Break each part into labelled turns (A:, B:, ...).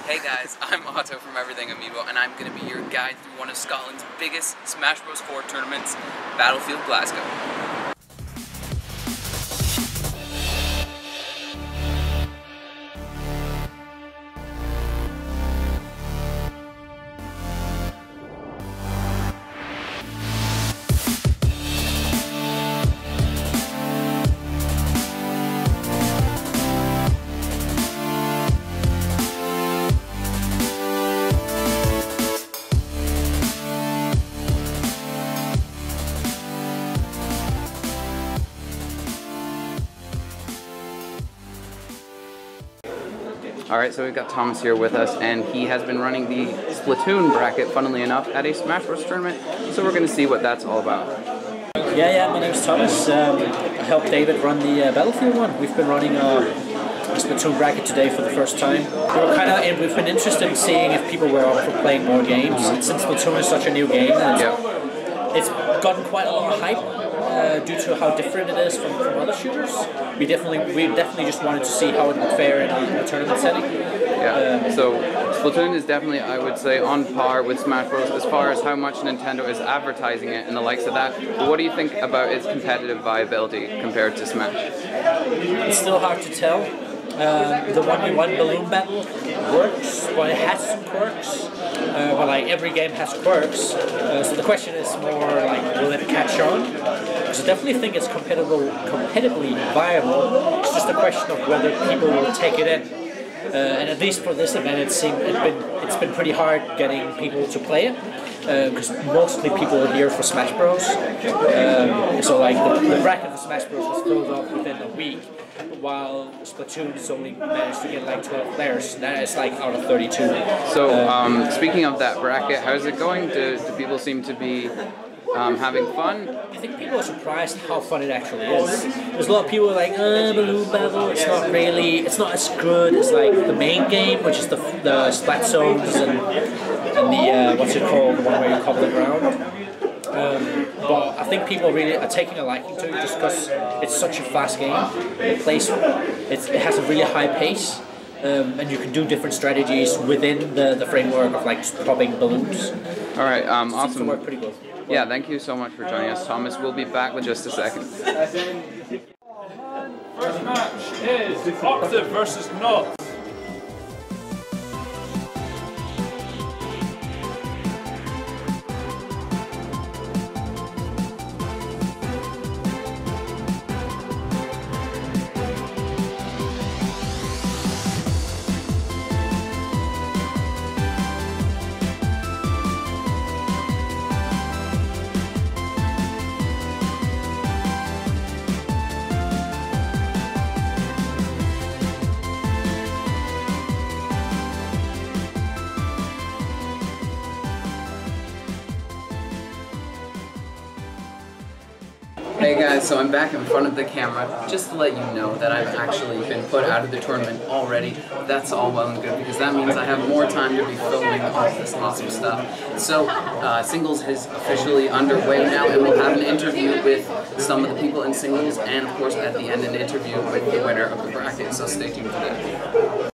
A: Hey guys, I'm Otto from Everything Amiibo, and I'm going to be your guide through one of Scotland's biggest Smash Bros. 4 tournaments, Battlefield Glasgow. Alright, so we've got Thomas here with us, and he has been running the Splatoon bracket, funnily enough, at a Smash Bros. Tournament, so we're going to see what that's all about.
B: Yeah, my name's Thomas. I helped David run the Battlefield one. We've been running a Splatoon bracket today for the first time. We've been interested in seeing if people were up for playing more games. Since Splatoon is such a new game, it's gotten quite a lot of hype. Due to how different it is from other shooters, we definitely just wanted to see how it would fare in a tournament setting.
A: Yeah. So Splatoon is definitely, I would say, on par with Smash Bros. As far as how much Nintendo is advertising it and the likes of that. But what do you think about its competitive viability compared to Smash?
B: It's still hard to tell. The 1v1 balloon battle works, but it has some quirks. But like every game has quirks, so the question is more like, will it catch on? Because I definitely think it's competitively viable. It's just a question of whether people will take it in. And at least for this event, it's been pretty hard getting people to play it. Because mostly people are here for Smash Bros. So like the bracket for Smash Bros was filled up within a week, while Splatoon's only managed to get like 12 players. That is like out of 32.
A: So speaking of that bracket, how's it going? Do people seem to be having fun?
B: I think people are surprised how fun it actually is. There's a lot of people like, balloon battle, it's not as good as like the main game, which is the splat zones and the, what's it called, the one where you cover the ground. But I think people really are taking a liking to it just because it's such a fast game. It has a really high pace. And you can do different strategies within the framework of like just popping balloons.
A: Alright, awesome.
B: Seems to work pretty good.
A: Yeah, thank you so much for joining us, Thomas. We'll be back with just a second.
C: First match is Otto versus Not.
A: Hey guys, so I'm back in front of the camera just to let you know that I've actually been put out of the tournament already. That's all well and good because that means I have more time to be filming all this awesome stuff. So, singles is officially underway now, and we'll have an interview with some of the people in singles, and of course at the end an interview with the winner of the bracket, so stay tuned for that.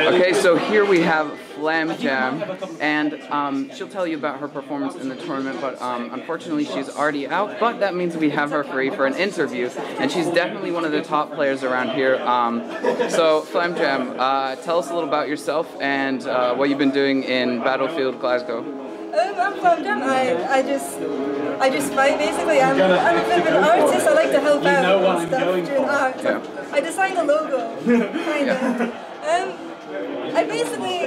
A: Okay, so here we have Flam Jam, and she'll tell you about her performance in the tournament, but unfortunately she's already out, but that means we have her free for an interview, and she's definitely one of the top players around here. So Flam Jam, tell us a little about yourself and what you've been doing in Battlefield Glasgow.
D: I'm Flam Jam. I just fight basically. I'm a bit of an artist. I like to help out and stuff doing art.
A: Yeah.
D: I designed the logo, kind of. I basically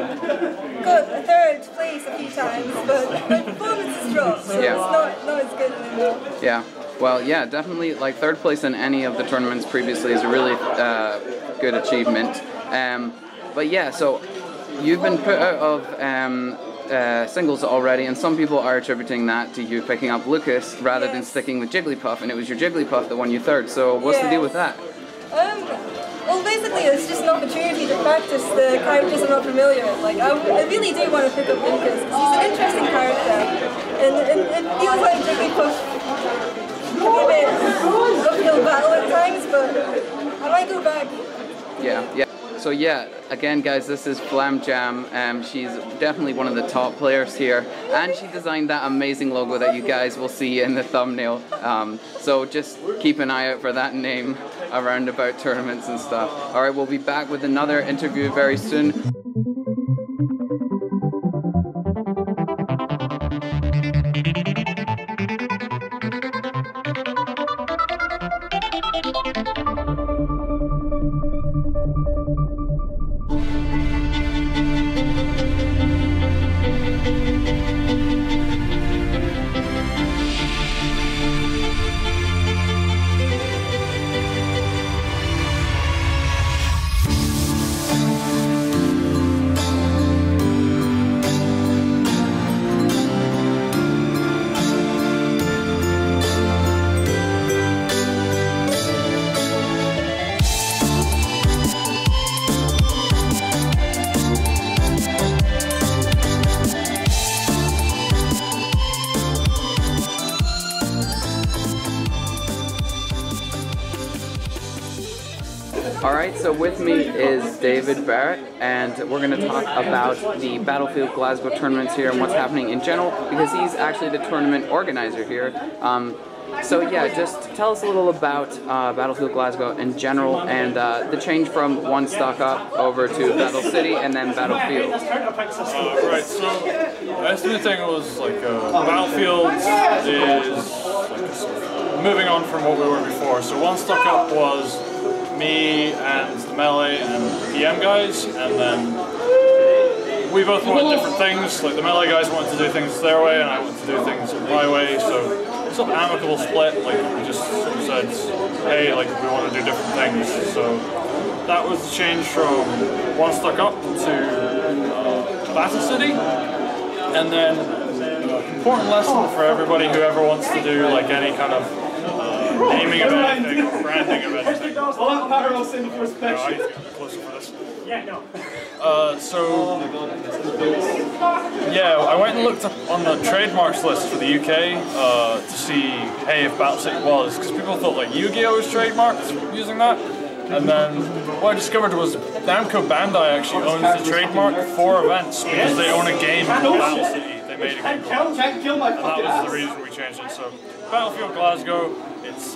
D: got third place a few times, but my performance has dropped, so it's not as good anymore.
A: Yeah. Well, yeah, definitely. Like third place in any of the tournaments previously is a really good achievement. But yeah, so you've been put out of singles already, and some people are attributing that to you picking up Lucas rather than sticking with Jigglypuff, and it was your Jigglypuff that won you third. So what's the deal with that?
D: Well, basically, it's just an opportunity to practice the characters I'm not familiar with. Like, I really do want to pick up Lucas because he's an interesting character, and it feels like Jigglypuff can be a bit uphill battle at times, but I might go back.
A: Yeah. So yeah, again guys, this is Flam Jam. She's definitely one of the top players here, and she designed that amazing logo that you guys will see in the thumbnail. So just keep an eye out for that name around about tournaments and stuff. Alright, we'll be back with another interview very soon. Alright, so with me is David Barrett, and we're going to talk about the Battlefield Glasgow tournaments here and what's happening in general, because he's actually the tournament organizer here. So yeah, just tell us a little about Battlefield Glasgow in general, and the change from one stock up over to Battle City and then Battlefield.
C: Right, so estimating was like Battlefield is like moving on from what we were before. So one stock up was me and the Melee and PM guys, and then we both wanted different things. Like the Melee guys wanted to do things their way, and I wanted to do things my way. So sort of amicable split. Like we just sort of said, hey, like we want to do different things. So that was the change from one stock up to Battle City, and then important lesson for everybody who ever wants to do like any kind of naming of anything or branding of anything.
E: I'll have Parallels in the first
C: I need to get closer for this.
E: Yeah, no.
C: Yeah, I went and looked up on the trademarks list for the UK to see, hey, if Battle City was, because people thought like Yu-Gi-Oh was trademarked using that. And then what I discovered was Namco Bandai actually owns the trademark for events because they own a game in Battle City. They made a game called, and that was the reason we changed it. So Battlefield Glasgow, it's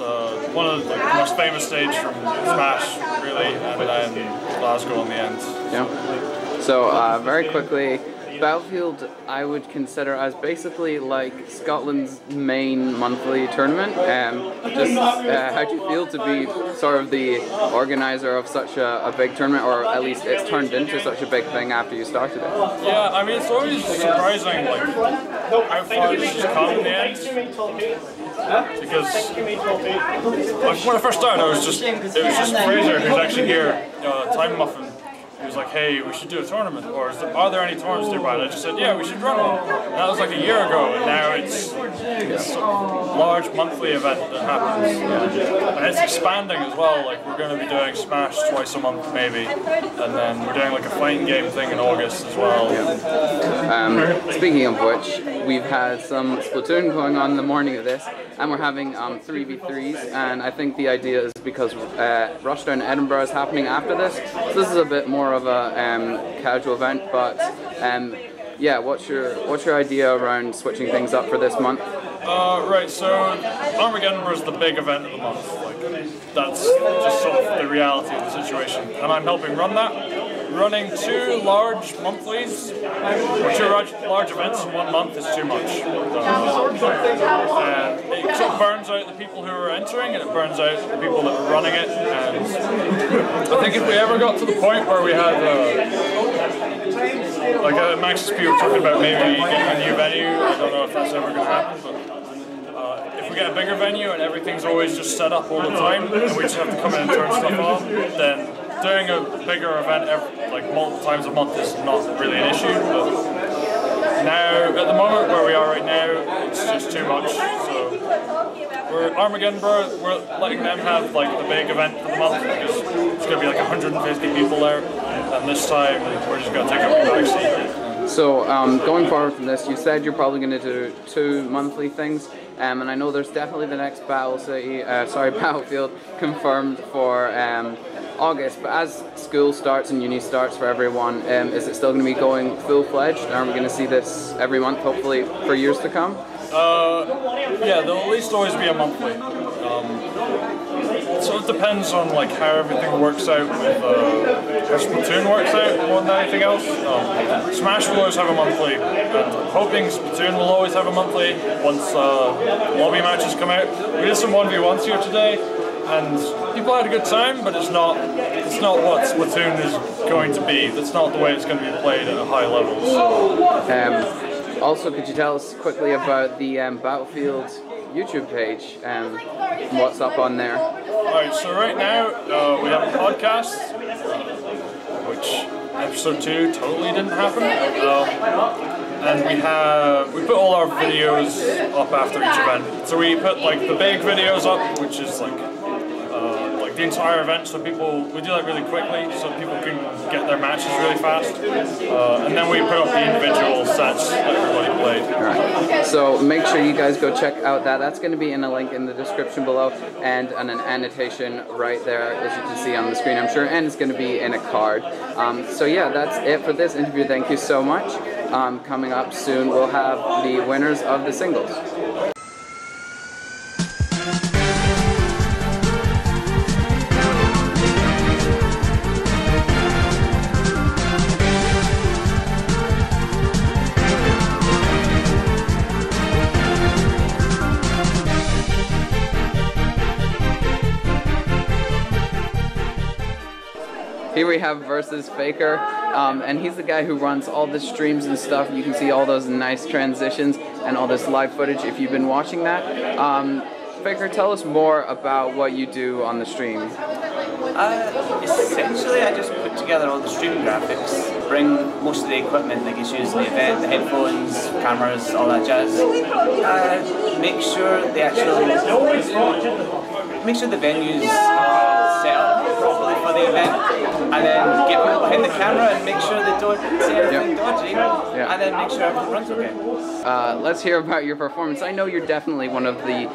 C: one of the most famous stages from Smash, really, and then Glasgow on the end.
A: Yeah. So very quickly, Battlefield I would consider as basically like Scotland's main monthly tournament. Just how do you feel to be sort of the organizer of such a big tournament, or at least it's turned into such a big thing after you started it?
C: Yeah, I mean it's always surprising like how far this has come in the end. Because like, when I first started, it was just Fraser who's actually here, Time Muffin. He was like, hey, we should do a tournament, or are there any tournaments nearby? And I just said, yeah, we should run one. And that was like a year ago, and now it's a large monthly event that happens. And it's expanding as well, like we're going to be doing Smash twice a month maybe, and then we're doing like a fighting game thing in August as well.
A: Speaking of which, we've had some Splatoon going on in the morning of this, and we're having 3v3s, and I think the idea is because Rushdown Edinburgh is happening after this, so this is a bit more of a casual event, but yeah, what's your idea around switching things up for this month?
C: Right, so Armageddon is the big event of the month. Like, that's just sort of the reality of the situation, and I'm helping run that. Running two large monthlies, or two large events in 1 month is too much. It sort of burns out the people who are entering, and it burns out the people that are running it. And I think if we ever got to the point where we had, like Max's people were talking about maybe getting a new venue, I don't know if that's ever going to happen, but if we get a bigger venue and everything's always just set up all the time, and we just have to come in and turn stuff on, then doing a bigger event like multiple times a month is not really an issue. But now, at the moment where we are right now, it's just too much. So we're Armageddon, we're letting them have like the big event for the month because it's going to be like 150 people there, and this time we're just going to take up the back seat.
A: So going forward from this, you said you're probably going to do 2 monthly things, and I know there's definitely the next Battlefield confirmed for August, but as school starts and uni starts for everyone, is it still going to be going full-fledged? Are we going to see this every month, hopefully, for years to come?
C: Yeah, there'll at least always be a monthly. So it depends on like how everything works out with how Splatoon works out more than anything else. Smash will always have a monthly, and I'm hoping Splatoon will always have a monthly once lobby matches come out. We did some 1v1s here today, and people had a good time, but it's not what Splatoon is going to be. That's not the way it's going to be played at a high level. So.
A: Also, could you tell us quickly about the Battlefield YouTube page and what's up on there?
C: Alright, so right now we have a podcast, which episode 2 totally didn't happen, and we put all our videos up after each event. So we put like the big videos up, which is like the entire event, so we do that really quickly so people can get their matches really fast, and then we put up the individual sets that everybody played.
A: Alright, so make sure you guys go check out that. That's going to be in a link in the description below, and an annotation right there, as you can see on the screen, I'm sure, and it's going to be in a card. So yeah, that's it for this interview. Thank you so much. Coming up soon, we'll have the winners of the singles. Here we have versus Faker, and he's the guy who runs all the streams and stuff. You can see all those nice transitions and all this live footage if you've been watching that. Faker, tell us more about what you do on the stream.
E: Essentially, I just put together all the stream graphics, bring most of the equipment like it's used in the event, the headphones, cameras, all that jazz. Make sure the venue's set up properly for the event, and then get people behind the camera and make sure they don't say anything dodgy, and then make sure everything runs okay.
A: Let's hear about your performance. I know you're definitely one of the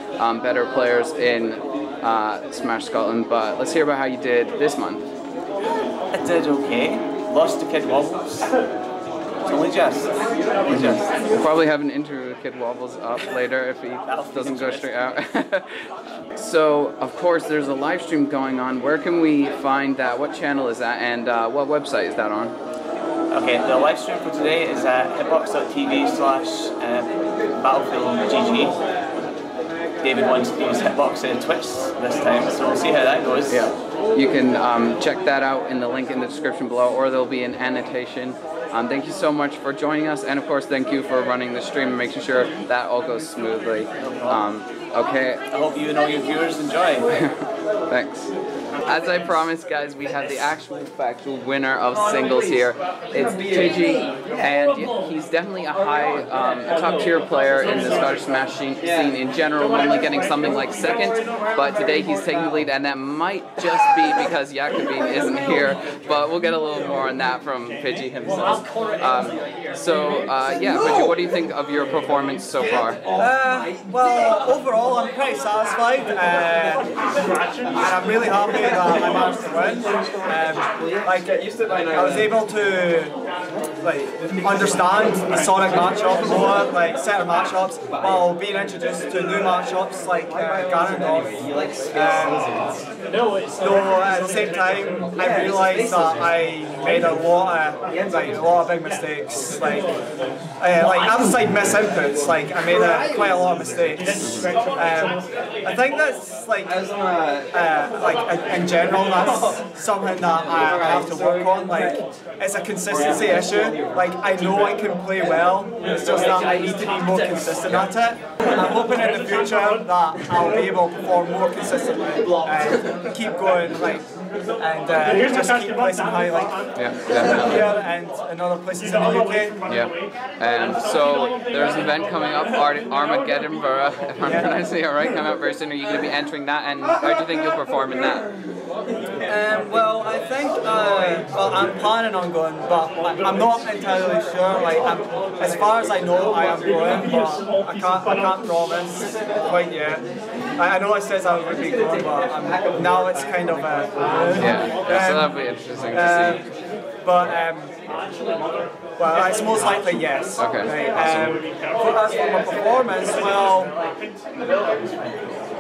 A: better players in Smash Scotland, but let's hear about how you did this month.
E: I did okay. Lost to Kid Wobbles. Only just.
A: We'll probably have an interview with Kid Wobbles up later if he doesn't go straight out. So, of course, there's a live stream going on. Where can we find that? What channel is that? And what website is that on?
E: Okay, the live stream for today is at hitbox.tv/BattlefieldGG. David wants to use Hitbox and Twitch this time, so we'll see how that goes.
A: Yeah, you can check that out in the link in the description below, or there'll be an annotation. Thank you so much for joining us, and of course thank you for running the stream and making sure that all goes smoothly. Okay.
E: I hope you and all your viewers enjoy.
A: Thanks. as I promised, guys, we have the actual factual winner of singles here. It's Pidgey, and he's definitely a high, top tier player in the Scottish Smash scene in general, normally getting something like second, but today he's taking the lead, and that might just be because Jakobine isn't here, but we'll get a little more on that from Pidgey himself. Yeah, Pidgey, what do you think of your performance so far?
F: Well, overall I'm pretty satisfied, and I'm really happy that I managed to win. I was able to understand the Sonic matchup more, set of matchups, while being introduced to new matchups like Ganondorf. Though at the same time, I realised that I made a lot of big mistakes. Outside misinputs, I made quite a lot of mistakes. I think that's in general, that's something that I have to work on. It's a consistency issue. I know I can play well, it's just that I need to be more consistent at it. I'm hoping in the future that I'll be able to perform more consistently and keep going, and just keep placing high, here and in other places in the UK.
A: Yeah. So there's an event coming up, Armageddon, if I'm pronouncing it right, coming up very soon. Are you going to be entering that, and how do you think you'll perform in that?
F: Well, I think, I'm planning on going, but I'm not entirely sure. As far as I know, I am going, but I can't promise quite yet. I know it says I would be going, but now it's kind of a...
A: so that'll be interesting to see.
F: But, well, it's most likely yes.
A: Okay.
F: As for my performance, well,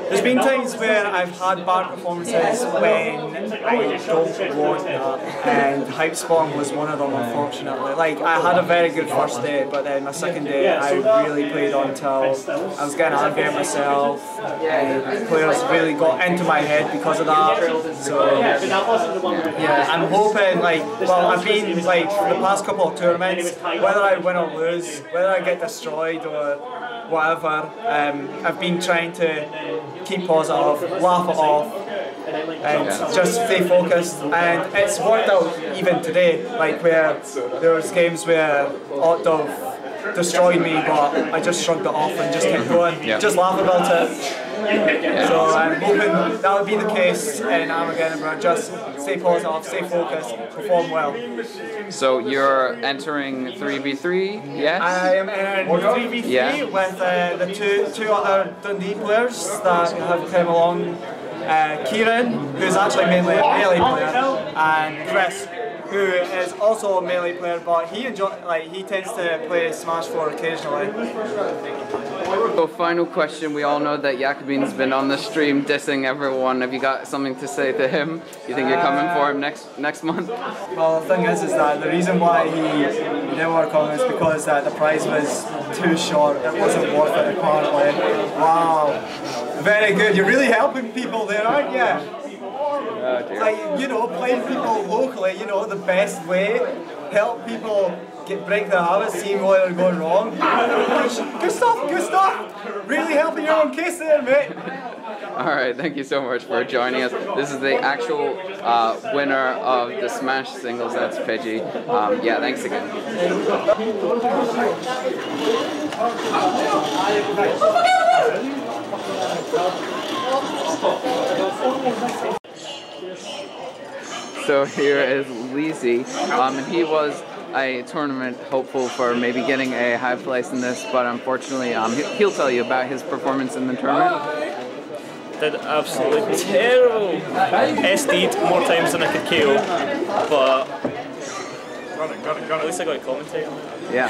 F: there's been times where I've had bad performances when I don't want that, and Hypespawn was one of them, unfortunately. I had a very good first day, but then my second day I really played on till I was getting angry at myself, and players really got into my head because of that. So yeah, I'm hoping, I've been, for the past couple of tournaments, whether I win or lose, whether I get destroyed or whatever, I've been trying to keep positive, laugh it off, and just stay focused. And it's worked out even today, where there was games where Otto destroyed me, but I just shrugged it off and just kept going, just laugh about it. So I'm hoping that would be the case in Armageddon, just stay positive, stay focused, perform well.
A: So you're entering 3v3, yes?
F: I am in 3v3 with the two other Dundee players that have come along. Kieran, who's actually mainly a melee player, and Chris, who is also a melee player, but he tends to play Smash 4 occasionally.
A: So final question, we all know that Jakobine's been on the stream dissing everyone. Have you got something to say to him? You think you're coming for him next month?
F: Well, the thing is that the reason why he didn't want to come is because the prize was too short. It wasn't worth it, apparently. Wow. Very good. You're really helping people there, aren't you? Playing people locally, the best way, help people break their habits, seeing what they're going wrong. Good stuff! Really helping your own case there, mate.
A: Alright, thank you so much for joining us. This is the actual winner of the Smash singles, that's Pidgey. Thanks again. So here is Leezy, and he was a tournament hopeful for maybe getting a high place in this, but unfortunately he'll tell you about his performance in the tournament.
G: Did absolutely terrible. SD'd more times than I could KO, but at least I got to commentate.
A: Yeah,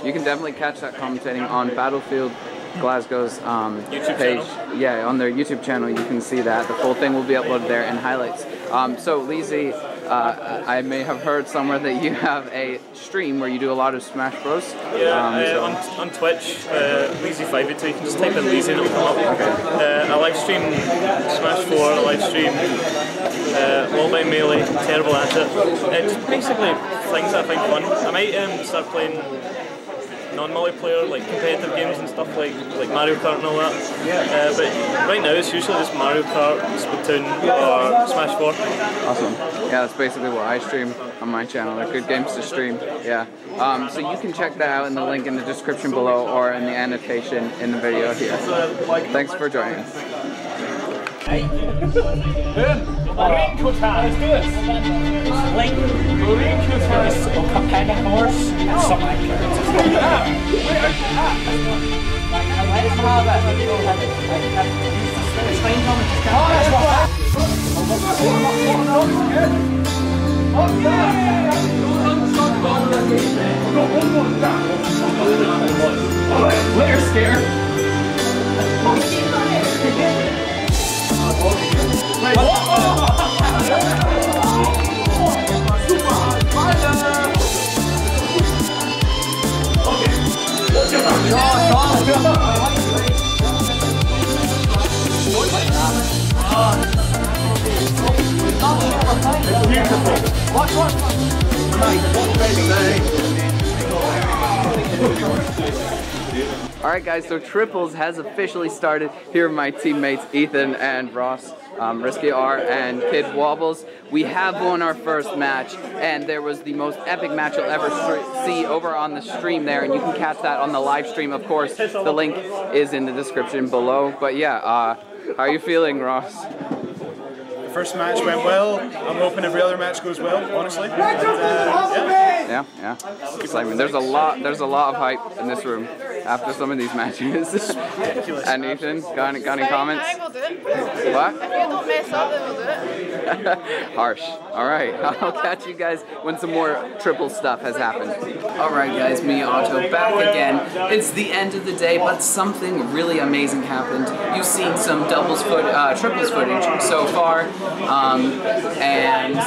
A: you can definitely catch that commentating on Battlefield Glasgow's
G: YouTube
A: page.
G: channel.
A: Yeah, on their YouTube channel you can see that. The full thing will be uploaded there in highlights. So Leezy, I may have heard somewhere that you have a stream where you do a lot of Smash Bros.
G: Yeah, on Twitch, Leezy582, you can just type in Leezy and it'll come up.
A: Okay.
G: I live stream Smash 4, I live stream Mobile Melee, terrible at it. Just basically things that I find fun. I might start playing non-multiplayer, like competitive games and stuff like Mario Kart and all that. But right now it's usually just Mario Kart, Splatoon, or Smash 4.
A: Awesome. Yeah, that's basically what I stream on my channel. They're good games to stream. Yeah. So you can check that out in the link in the description below or in the annotation in the video here. Thanks for joining us.
B: Let's do this. Link, companion horse, and some characters.
A: Later, Scare. Alright guys, so Triples has officially started. Here are my teammates Ethan and Ross, Risky R and Kid Wobbles. We have won our first match, and there was the most epic match you'll ever see over on the stream there, and you can catch that on the live stream. Of course, the link is in the description below. But yeah, how are you feeling, Ross?
H: The first match went well. I'm hoping every other match goes well, honestly. And,
A: Yeah. Excitement. There's a lot of hype in this room after some of these matches. And Ethan, got any comments?
I: I will do it.
A: What?
I: If you don't mess up, then we'll do it.
A: Harsh. Alright, I'll catch you guys when some more triple stuff has happened. Alright guys, me Otto back again. It's the end of the day, but something really amazing happened. You've seen some triples footage so far, and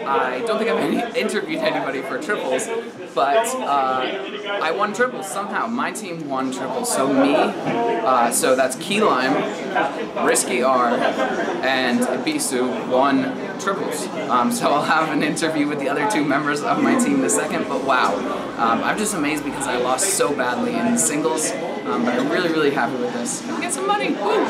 A: I don't think I've interviewed anybody for triples, but I won triples somehow. My team won triples, so me, so that's Key Lime, Risky R, and Ibisu won triples. So I'll have an interview with the other two members of my team in a second, but wow. I'm just amazed because I lost so badly in singles, but I'm really happy with this. Gonna get some money, woo!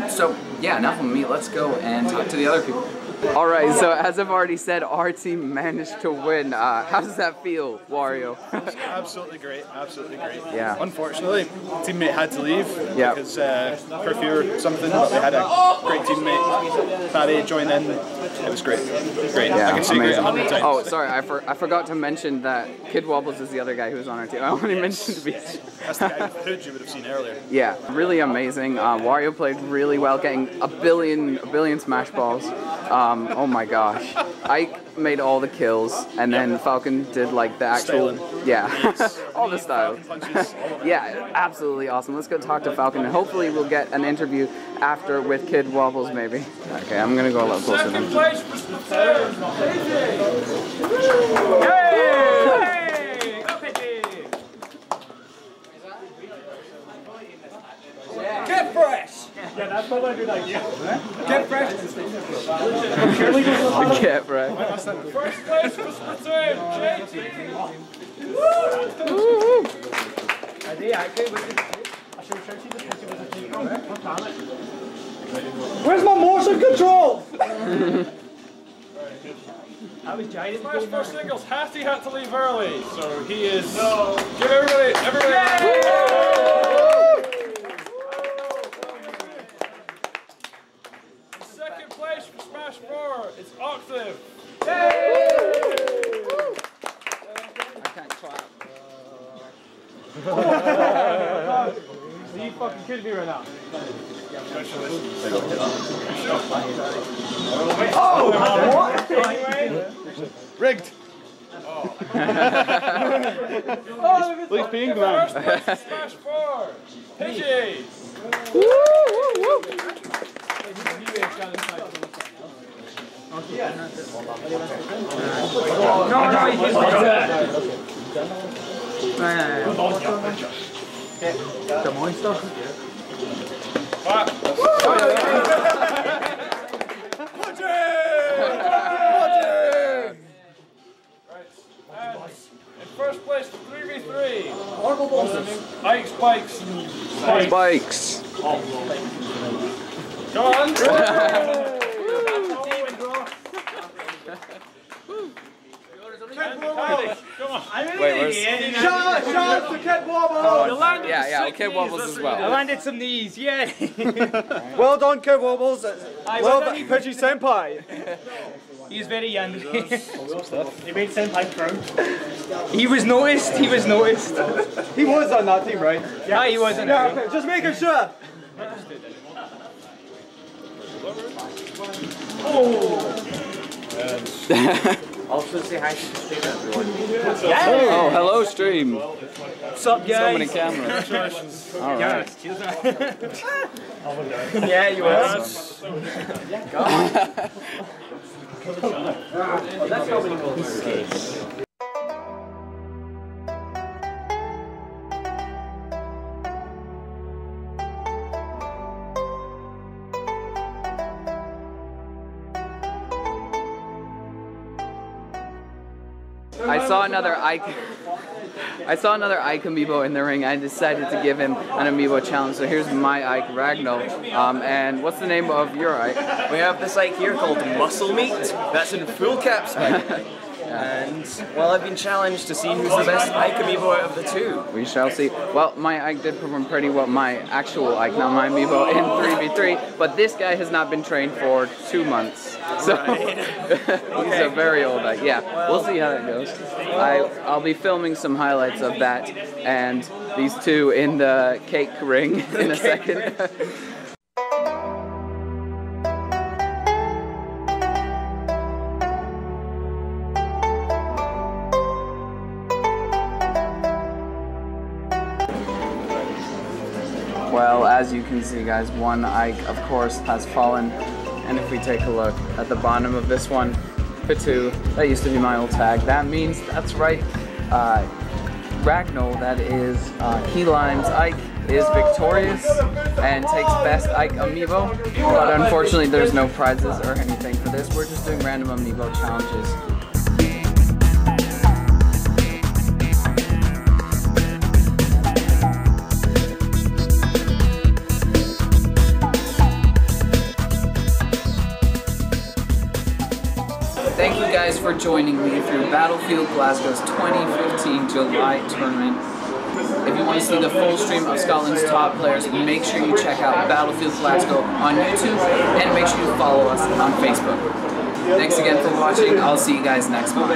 A: So yeah, enough of me, let's go and talk to the other people. Alright, so as I've already said, our team managed to win. How does that feel, Wario?
H: absolutely great, absolutely great.
A: Yeah.
H: Unfortunately, teammate had to leave because curfew or something, but we had a great teammate, Paddy, join in. It was great. Great.
A: Yeah,
H: I can say great 100 times.
A: Oh, sorry, I forgot to mention that Kid Wobbles is the other guy who was on our team. I only mentioned to be.
H: That's the guy with the hood you would have seen earlier.
A: Yeah, really amazing. Wario played really well, getting a billion smash balls. Oh my gosh. Ike made all the kills, and then Falcon did like the actual, all the styles. Yeah, absolutely awesome. Let's go talk to Falcon, and hopefully we'll get an interview after with Kid Wobbles maybe. Okay, I'm gonna go a little closer then.
B: Get fresh!
H: Yeah, that's what I do like.
B: Get fresh!
A: Get fresh.
C: First place for Splatoon, JT!
F: Where's my motion control?
C: Smash 4 singles, Hattie had to leave early, so he is... Give everybody! Second place for Smash 4, it's Octave!
A: I can't clap.
H: Are you fucking kidding me right now?
F: Oh, what?
H: Rigged! Please be England.
C: First place for Smash 4, Pidgey!
F: The monster.
C: In first place for 3v3 3v3. Ike Spikes.
J: Spikes.
C: Come on.
J: Wait, where's...
F: Shout to Kid Wobbles!
J: Yeah, Kid Wobbles as well.
F: I landed some knees, yeah! Well done, Kid Wobbles. Well done, Pidgey Senpai. He's very young. He made Senpai proud. He was noticed, he was noticed. He was on that team, right? Yeah, he was on that team. Just making sure.
E: Also say hi to the stream, everyone.
J: Oh, hello stream.
F: What's up, guys?
J: So many cameras. Alright.
F: Yeah, you are.
J: I saw another Ike amiibo in the ring. I decided to give him an amiibo challenge. So here's my Ike, Ragnar. And what's the name of your Ike?
K: We have this Ike here called Muscle Meat. That's in full caps, Mike. And, well, I've been challenged to see who's the best Ike amiibo out of the two.
J: We shall see. Well, my Ike did perform pretty well. My actual Ike, not my amiibo, in 3v3. But this guy has not been trained for 2 months. So he's a very old Ike. Yeah, we'll see how that goes. I'll be filming some highlights of that and these two in the cake ring in a second. Well, as you can see, guys, one Ike, of course, has fallen. And if we take a look at the bottom of this one, P2, that used to be my old tag. That means, that's right, Ragnar, that is Key Lime's Ike, is victorious and takes best Ike amiibo. But unfortunately, there's no prizes or anything for this. We're just doing random amiibo challenges. Thank you guys for joining me through Battlefield Glasgow's 2015 July tournament. If you want to see the full stream of Scotland's top players, make sure you check out Battlefield Glasgow on YouTube and make sure you follow us on Facebook. Thanks again for watching. I'll see you guys next month.